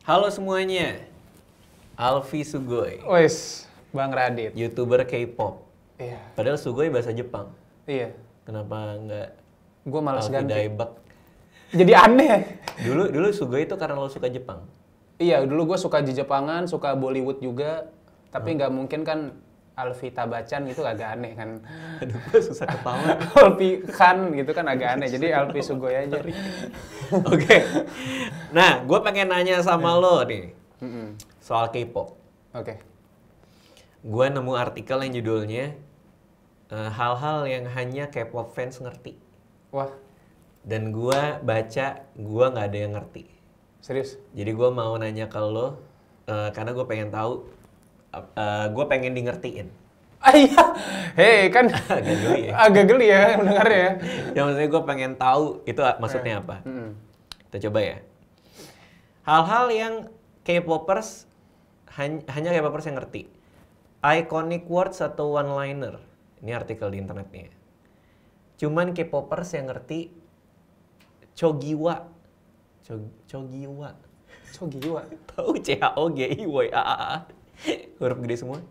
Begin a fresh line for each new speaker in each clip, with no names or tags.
Halo semuanya, Alfi Sugoi,
Wes, Bang Radit.
YouTuber K-pop.
Iya.
Padahal Sugoi bahasa Jepang.
Iya.
Kenapa nggak
Gue malas
Alfi
ganti.
Daibak?
Jadi aneh.
Dulu Sugoi itu karena lo suka Jepang.
Iya, dulu gue suka Jepangan, suka Bollywood juga. Tapi nggak mungkin kan Alfi Tabacan gitu agak aneh kan.
Aduh, gue susah ketawa.
Alfi Khan gitu kan agak aneh. Jadi Alfi Sugoi aja.
Oke. Nah, gue pengen nanya sama lo nih soal K-pop.
Oke.
Gue nemu artikel yang judulnya hal-hal yang hanya K-pop fans ngerti.
Wah,
Dan gue baca, gue nggak ada yang ngerti.
serius?
Jadi gue mau nanya ke lo, karena gue pengen tahu, gue pengen di ngertiin.
Ah iya. Hei, kan
Agak geli ya?
agak geli ya mendengarnya ya.
Ya maksudnya gue pengen tahu itu maksudnya apa. Kita coba ya. Hal-hal yang K-popers, hanya K-popers yang ngerti. Iconic words atau one-liner. Ini artikel di internetnya. Cuman K-popers yang ngerti Chogiwa. Chogiwa.
Chogiwa.
Tahu CHOGIWA. Huruf gede semua.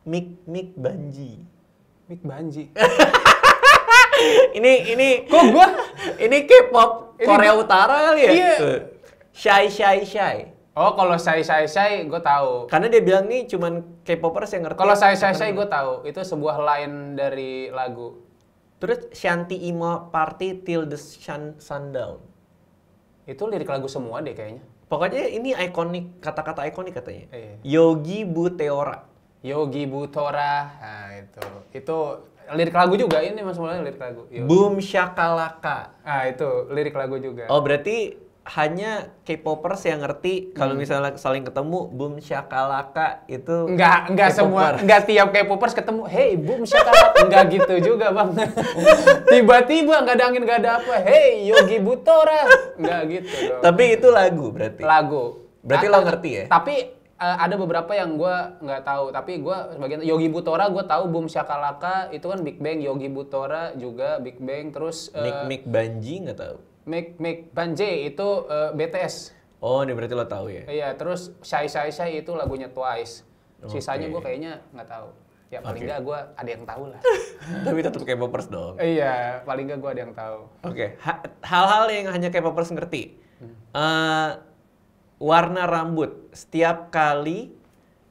Mik Banji.
Mik Banji.
Ini
Kok gua?
ini K-pop
Ini
Korea Utara kali ya?
Iya.
Shy.
Oh, kalau Sai gue tahu.
Karena dia bilang nih cuman K-popers yang ngerti.
Kalau Sai gue tahu. Itu sebuah line dari lagu.
Terus Shanty Imo Party Till the Sundown.
Itu lirik lagu semua deh kayaknya.
Pokoknya ini ikonik, kata-kata ikonik katanya.
Iya.
Yogi Buteora.
Yogi Butora. Nah, itu lirik lagu juga, ini maksudnya lirik lagu. Yogi.
Boom Shakalaka.
Ah, itu lirik lagu juga.
Oh, berarti hanya K-popers yang ngerti kalau misalnya saling ketemu boom shakalaka itu
Enggak semua,
K-popers.
enggak tiap K-popers ketemu, hey boom shakalaka, enggak gitu juga bang. Tiba-tiba enggak ada angin, enggak ada apa, hey Yogi Butora, enggak gitu dong.
Tapi itu lagu berarti.
Lagu.
Berarti lo ngerti ya?
Tapi ada beberapa yang gue nggak tahu. Tapi gue sebagian Yogi Butora gue tahu, Boom Shakalaka itu kan Big Bang, Yogi Butora juga Big Bang, terus
Mik Banji nggak tahu.
Make Banjay itu BTS.
Oh, ini berarti lo tahu ya?
Iya, terus Shy itu lagunya Twice. Sisanya
Oke.
gue kayaknya nggak tahu. Ya paling nggak gue ada yang tahu lah.
Tapi tetap K-popers dong.
Iya, paling nggak gue ada yang tahu.
Oke, hal-hal yang hanya K-popers ngerti. Warna rambut. Setiap kali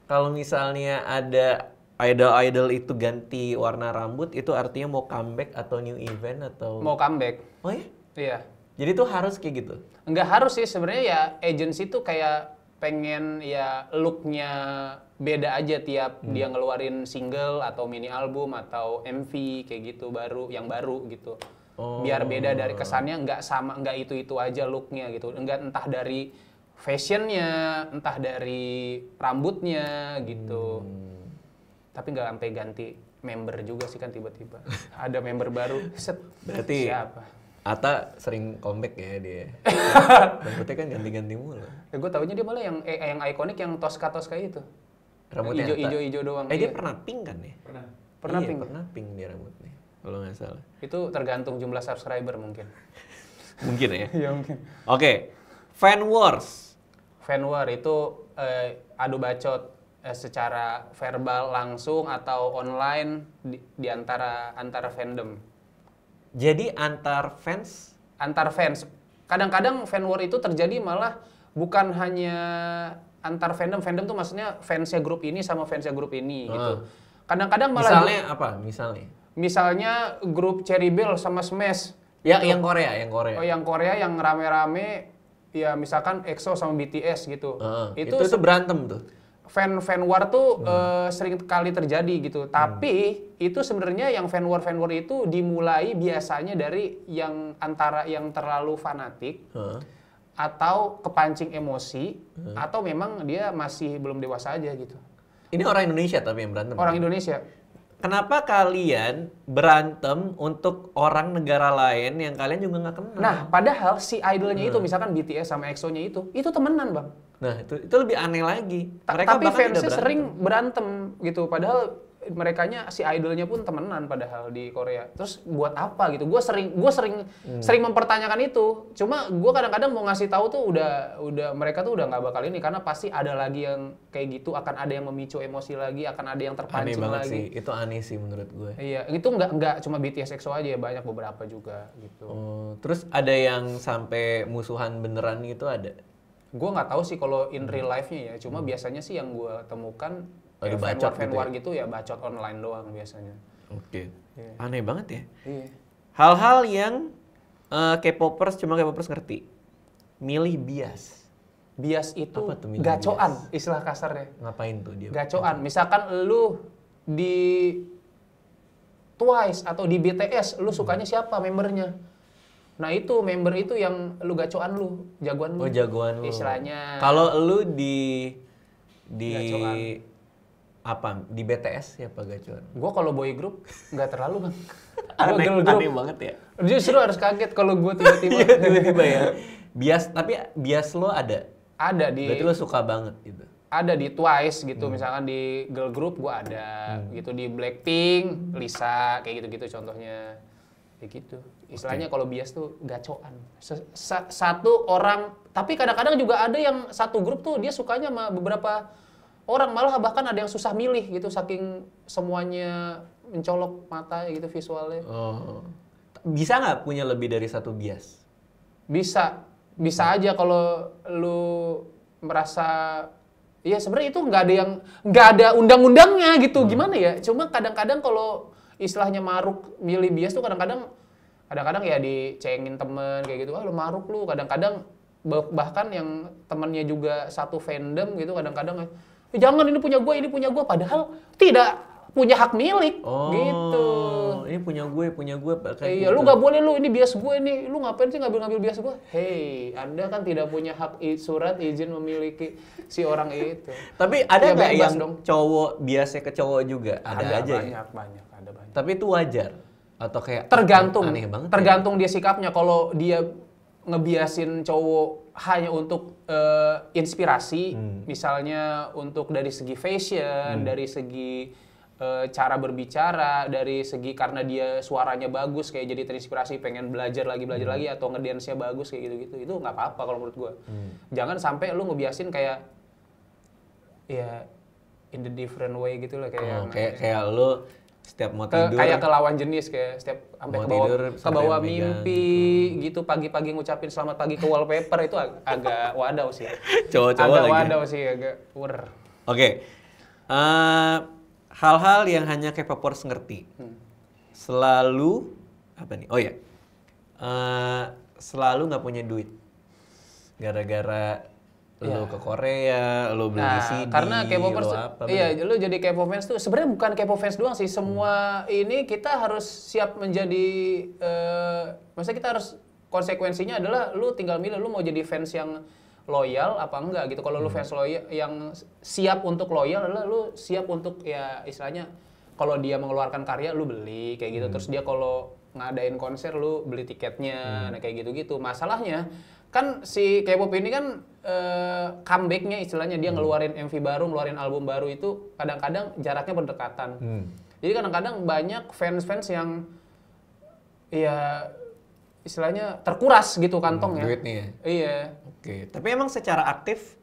kalau misalnya ada idol itu ganti warna rambut, itu artinya mau comeback atau new event atau...
Mau comeback.
Oh ya?
Iya.
Jadi tuh harus kayak gitu?
Nggak harus sih, sebenarnya ya agency tuh kayak pengen ya looknya beda aja tiap dia ngeluarin single atau mini album atau MV kayak gitu yang baru gitu. Biar beda dari kesannya, nggak sama, nggak itu aja looknya gitu. Entah dari fashionnya, entah dari rambutnya gitu. Tapi nggak sampai ganti member juga sih kan tiba-tiba. Ada member baru, set.
Berarti
siapa?
Ata sering comeback ya dia. Rambutnya kan ganti-ganti mulu.
Ya, gue taunya dia malah yang ikonik yang Tosca itu.
Rambutnya Atta.
Hijau doang.
Dia
Iya.
pernah pink kan ya?
Pernah
Iya,
pink.
pernah pink dia rambutnya. Kalau nggak salah.
Itu tergantung jumlah subscriber mungkin.
Mungkin ya?
Iya mungkin.
Oke. Fan Wars.
Fan war itu adu bacot secara verbal langsung atau online di antara fandom.
Jadi antar fans?
Antar fans. Kadang-kadang fan war itu terjadi malah bukan hanya antar fandom tuh maksudnya fansnya grup ini sama fansnya grup ini gitu. Kadang-kadang malah
Misalnya apa?
misalnya grup Cherry Bell sama Smash.
Ya, yang Korea.
Oh, yang Korea yang rame-rame ya misalkan EXO sama BTS gitu.
Itu berantem tuh.
Fan war tuh sering kali terjadi gitu. Tapi itu sebenarnya yang fan war itu dimulai biasanya dari yang antara yang terlalu fanatik atau kepancing emosi atau memang dia masih belum dewasa aja gitu.
Ini orang Indonesia tapi yang berantem.
Orang Indonesia.
Kenapa kalian berantem untuk orang negara lain yang kalian juga nggak kenal?
Nah, padahal si idolnya itu misalkan BTS sama EXO-nya itu temenan, Bang.
Nah, itu lebih aneh lagi. Mereka
Tapi
bahkan
fansnya
tidak
sering berantem gitu. Padahal merekanya si idolnya pun temenan padahal di Korea. Terus buat apa gitu? Gue sering mempertanyakan itu. Cuma gue kadang-kadang mau ngasih tahu tuh udah mereka tuh udah nggak bakal ini karena pasti ada lagi yang kayak gitu, akan ada yang memicu emosi lagi, akan ada yang terpancing
aneh banget
lagi.
sih, itu aneh sih menurut gue.
Iya, itu nggak cuma BTS EXO aja ya, banyak beberapa juga gitu.
Terus ada yang sampai musuhan beneran gitu ada?
Gue nggak tahu sih kalau in real life-nya ya, cuma biasanya sih yang gue temukan
Lagi
kayak
bacot
fan-war gitu ya bacot online doang biasanya.
Oke.
Iya.
Aneh banget ya.
Iya.
Hal-hal yang K-popers cuma K-popers ngerti. Milih bias.
Bias itu
Apa tuh milih
gacoan, istilah kasarnya.
Ngapain tuh dia?
Gacoan. Misalkan lu di Twice atau di BTS, lu sukanya siapa membernya? Nah itu member itu yang lu gacoan lu, jagoan lu.
Oh, jagoan lu.
Istilahnya.
Kalau lu di
Gacoan.
apa? Di BTS siapa gacoan?
Gue kalau boy group nggak terlalu bang. Gua
Aneh,
girl group.
aneh banget ya.
Justru harus kaget kalau gue tiba-tiba.
Iya, tiba-tiba ya. Bias, tapi bias lo ada.
Ada di.
Berarti lo suka banget gitu.
Ada di Twice gitu, misalkan di girl group gue ada, gitu di Blackpink, Lisa, kayak gitu-gitu contohnya, kayak gitu. Istilahnya kalau bias tuh gacoan. Satu orang, tapi kadang-kadang juga ada yang satu grup tuh dia sukanya sama beberapa orang, malah bahkan ada yang susah milih gitu, saking semuanya mencolok mata gitu visualnya.
Oh. Bisa nggak punya lebih dari satu bias?
Bisa aja kalau lu merasa. Iya sebenarnya itu nggak ada undang-undangnya gitu, gimana ya? Cuma kadang-kadang kalau istilahnya maruk milih bias tuh kadang-kadang ya dicengin temen kayak gitu, lu maruk lu. Kadang-kadang bahkan yang temennya juga satu fandom gitu kadang-kadang jangan ini punya gue, padahal tidak punya hak milik gitu.
Ini punya gue
Iya,
gitu.
lu nggak boleh lu ini bias gue nih, lu ngapain sih ngambil bias gue? Hey, Anda kan tidak punya hak surat izin memiliki si orang itu.
Tapi ada
Ya,
nggak
bebas
yang
dong.
cowok biasnya ke cowok juga? Ada aja ya?
Banyak, ada banyak.
Tapi itu wajar? Atau kayak
Tergantung,
aneh banget
tergantung dia sikapnya. Kalau dia ngebiasin cowok hanya untuk inspirasi, misalnya untuk dari segi fashion, dari segi cara berbicara, dari segi karena dia suaranya bagus kayak jadi terinspirasi pengen belajar lagi atau ngedance-nya bagus kayak gitu-gitu, itu nggak apa-apa kalau menurut gue. Jangan sampai lu ngebiasin kayak ya in the different way gitu lah
kayak lu setiap mau tidur
kayak ke lawan jenis, kayak setiap sampai ke bawah mimpi gitu, pagi-pagi ngucapin selamat pagi ke wallpaper itu agak wadaw sih.
Cowok-cowok
agak
lagi.
wadaw sih, agak
Oke. Hal-hal yang hanya K-popers ngerti. Selalu apa nih? Oh ya. Selalu nggak punya duit. Gara-gara lu ke Korea, lu beli CD,
karena K-popers, lu jadi K-pop fans tuh sebenarnya bukan K-pop fans doang sih, semua ini kita harus siap menjadi, maksudnya kita harus konsekuensinya adalah lu tinggal milih lu mau jadi fans yang loyal apa enggak gitu. Kalau lu fans loyal yang siap untuk loyal adalah lu siap untuk ya istilahnya kalau dia mengeluarkan karya lu beli kayak gitu, terus dia kalau ngadain konser lu beli tiketnya, nah kayak gitu-gitu. Masalahnya kan si K-pop ini kan comeback-nya istilahnya dia ngeluarin MV baru, ngeluarin album baru itu kadang-kadang jaraknya berdekatan. Jadi kadang-kadang banyak fans-fans yang ya istilahnya terkuras gitu kantongnya.
Duitnya ya?
Iya.
Oke. Tapi emang secara aktif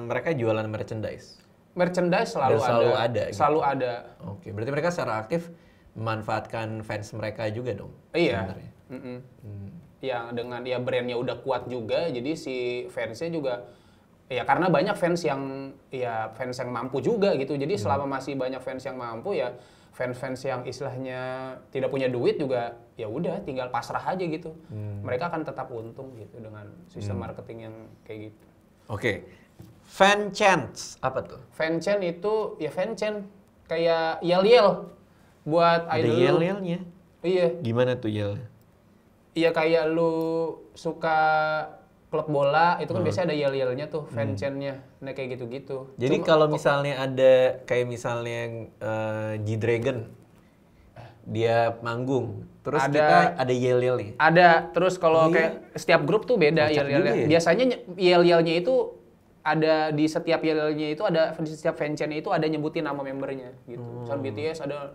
mereka jualan merchandise?
Merchandise selalu ada.
Gitu.
Selalu ada.
Oke. Berarti mereka secara aktif memanfaatkan fans mereka juga dong?
Iya.
Sebenarnya.
Yang dengan ya brandnya udah kuat juga, jadi si fansnya juga ya karena banyak fans yang mampu juga gitu. Jadi selama masih banyak fans yang mampu ya fans-fans yang istilahnya tidak punya duit juga ya udah tinggal pasrah aja gitu. Mereka akan tetap untung gitu dengan sistem marketing yang kayak gitu.
Oke. Fan chants apa tuh?
Fan chant itu ya fan chant kayak yel-yel buat
Ada
idol.
yel-yelnya?
Iya.
Gimana tuh yelnya?
Iya kayak lu suka klub bola itu kan biasanya ada yel-yelnya tuh, fan chant-nya. Nah kayak gitu-gitu.
Jadi kalau misalnya ada kayak misalnya yang G-Dragon dia manggung, terus kita ada yel-yelnya.
Ada, terus kalau kayak setiap grup tuh beda
Kocak
yel-yelnya.
juga ya?
Biasanya yel-yelnya itu ada di setiap yellnya itu ada di setiap fanchain itu ada nyebutin nama membernya gitu. Misal BTS ada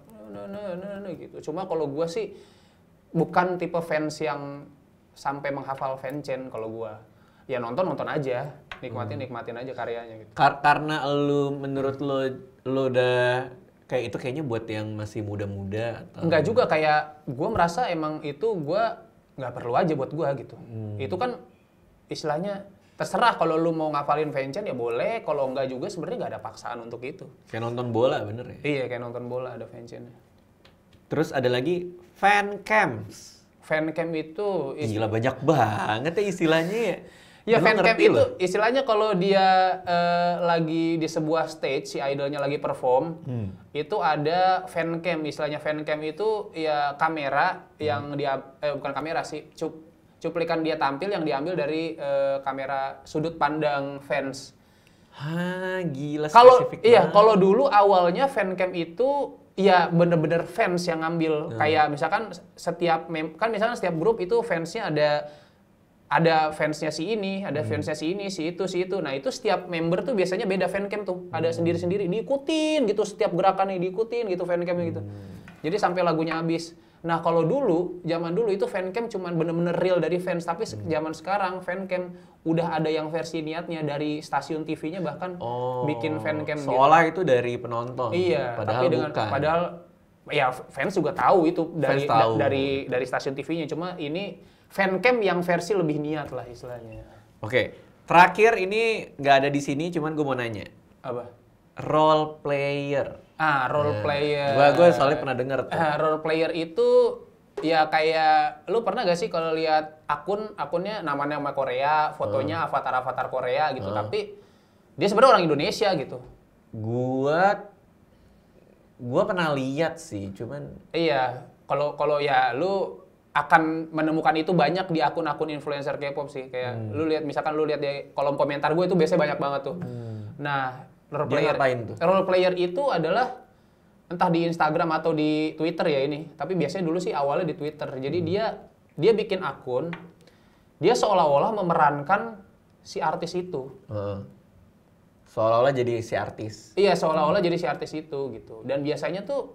gitu. Cuma kalau gua sih bukan tipe fans yang sampai menghafal fanchain kalau gua. Ya nonton aja, nikmatin aja karyanya gitu.
Karena menurut lu udah kayak itu kayaknya buat yang masih muda-muda atau
Enggak juga, kayak gue merasa emang itu gue nggak perlu aja buat gue gitu. Itu kan istilahnya terserah, kalau lu mau ngafalin fanchain ya boleh, kalau enggak juga sebenarnya nggak ada paksaan untuk itu.
kayak nonton bola bener ya?
Iya, kayak nonton bola ada fanchainnya.
Terus ada lagi fan camps.
Fancam itu
Gila banyak banget ya istilahnya ya.
ya
Dan lu
fancam
ngerti
itu
loh.
istilahnya kalau dia lagi di sebuah stage, si idolnya lagi perform, itu ada fancam. Istilahnya fancam itu ya kamera yang dia bukan kamera sih, cuplikan dia tampil yang diambil dari kamera sudut pandang fans.
Hah, gila
Kalau
spesifik
iya,
banget.
kalau dulu awalnya fancam itu ya bener-bener fans yang ngambil. Kayak misalkan kan misalkan setiap grup itu fansnya ada fansnya si ini, ada fansnya si ini, si itu. Nah itu setiap member tuh biasanya beda fancam tuh, ada sendiri-sendiri, diikutin gitu setiap gerakannya, diikutin gitu fancamnya gitu. Jadi sampai lagunya habis. Nah kalau zaman dulu itu fancam cuman bener-bener real dari fans, tapi zaman sekarang fancam udah ada yang versi niatnya dari stasiun TV-nya bahkan bikin fancam gitu.
Seolah itu dari penonton.
Iya,
padahal
tapi
bukan.
padahal ya fans juga tahu itu
Fans tahu.
dari stasiun TV-nya. Cuma ini fancam yang versi lebih niat lah istilahnya.
Oke, terakhir ini nggak ada di sini, cuman gue mau nanya.
Apa?
Role player.
Role player.
Gue soalnya pernah denger tuh.
Role player itu ya kayak lu pernah gak sih kalau lihat akunnya namanya nama Korea, fotonya avatar Korea gitu, tapi dia sebenarnya orang Indonesia gitu.
Gua pernah lihat sih, cuman
Iya, kalau ya lu akan menemukan itu banyak di akun-akun influencer K-pop sih. Kayak lu lihat, misalkan lu lihat di kolom komentar gue itu biasanya banyak banget tuh. Nah,
Dia ngapain tuh?
Role player itu adalah entah di Instagram atau di Twitter ya ini. Tapi biasanya dulu sih awalnya di Twitter. Jadi dia bikin akun, dia seolah-olah memerankan si artis itu.
Seolah-olah jadi si artis.
Iya, seolah-olah jadi si artis itu gitu. Dan biasanya tuh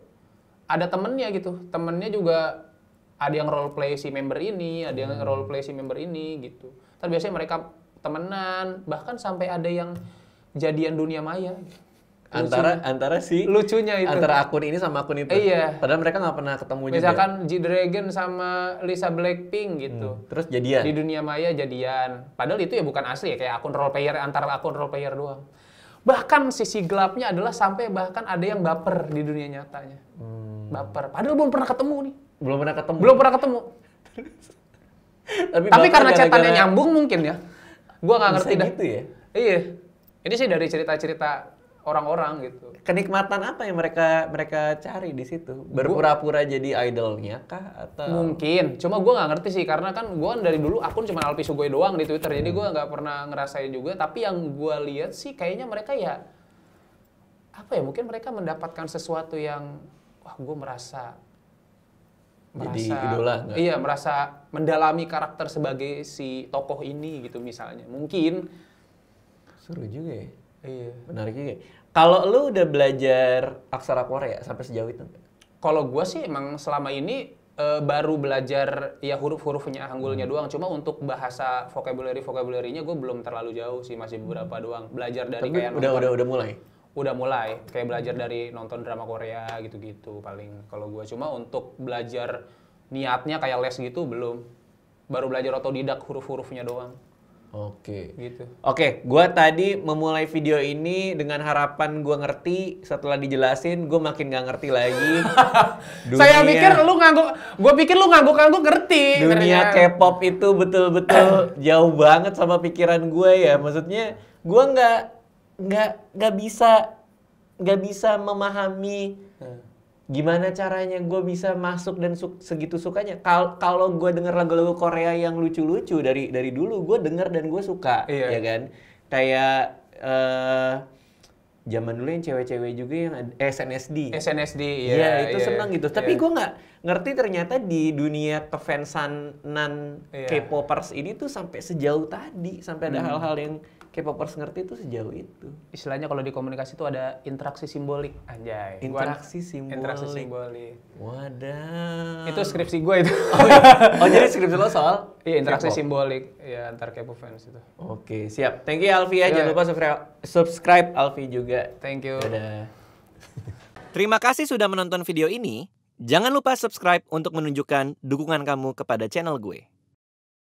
ada temennya gitu. Temennya juga ada yang role play si member ini, ada yang role play si member ini gitu. Tapi biasanya mereka temenan, bahkan sampai ada yang jadian dunia maya.
Antara
Lucunya itu.
antara akun ini sama akun itu.
Iya.
Padahal mereka nggak pernah ketemu juga.
Misalkan G-Dragon sama Lisa Blackpink gitu.
Terus jadian.
Di dunia maya jadian. Padahal itu ya bukan asli ya, kayak akun role player, antara akun role player doang. Bahkan sisi gelapnya adalah sampai bahkan ada yang baper di dunia nyatanya. Baper. Padahal belum pernah ketemu nih.
Belum pernah ketemu.
Belum pernah ketemu. Tapi
baper
karena chatannya
gara-gara
nyambung mungkin ya. Gua nggak ngerti
bisa
dah.
gitu ya.
Iya. Ini sih dari cerita-cerita orang-orang gitu.
Kenikmatan apa yang mereka cari di situ? Berpura-pura jadi idolnya kah atau
Mungkin. Cuma gua nggak ngerti sih karena kan gua dari dulu akun cuma Alpi Sugoi doang di Twitter. Jadi gua nggak pernah ngerasain juga. Tapi yang gua lihat sih kayaknya mereka ya apa ya? Mungkin mereka mendapatkan sesuatu yang gua merasa
jadi idola nggak?
Iya, merasa mendalami karakter sebagai si tokoh ini gitu misalnya. Mungkin.
Seru juga ya.
Iya.
Menarik juga. Kalau lu udah belajar aksara Korea sampai sejauh itu nggak?
Kalau gua sih emang selama ini baru belajar ya huruf-hurufnya, hanggulnya doang. Cuma untuk bahasa vocabulary-nya gue belum terlalu jauh sih, masih beberapa doang. Belajar dari
Tapi
kayak
udah mulai.
Udah mulai kayak belajar dari nonton drama Korea gitu-gitu paling kalau gua. Cuma untuk belajar niatnya kayak les gitu belum. Baru belajar otodidak huruf-hurufnya doang.
Oke.
Gitu.
Oke, gua tadi memulai video ini dengan harapan gua ngerti. Setelah dijelasin, gua makin nggak ngerti lagi.
Saya pikir lu gua pikir lu ngangguk-ngangguk ngerti.
Dunia K-pop itu betul-betul jauh banget sama pikiran gue ya. Maksudnya gua nggak bisa memahami gimana caranya gue bisa masuk dan segitu sukanya. Kalau gue denger lagu-lagu Korea yang lucu-lucu dari dulu gue denger dan gue suka, ya kan? Kayak zaman dulu yang cewek-cewek juga yang SNSD.
SNSD,
Iya, itu seneng gitu. Tapi gue nggak ngerti ternyata di dunia kefansanan K-popers ini tuh sampai sejauh tadi, sampai ada hal-hal yang K-popers ngerti tuh sejauh itu.
Istilahnya kalau di komunikasi itu ada interaksi simbolik, anjay.
Interaksi
simbolik.
Wadah.
Itu skripsi gue itu.
Oh, jadi skripsi lo soal?
Iya, interaksi simbolik ya antar K-pop fans itu.
Oke, siap. Thank you Alfi ya. Jangan lupa subscribe Alfi juga.
Thank you.
Dadah. Terima kasih sudah menonton video ini. Jangan lupa subscribe untuk menunjukkan dukungan kamu kepada channel gue.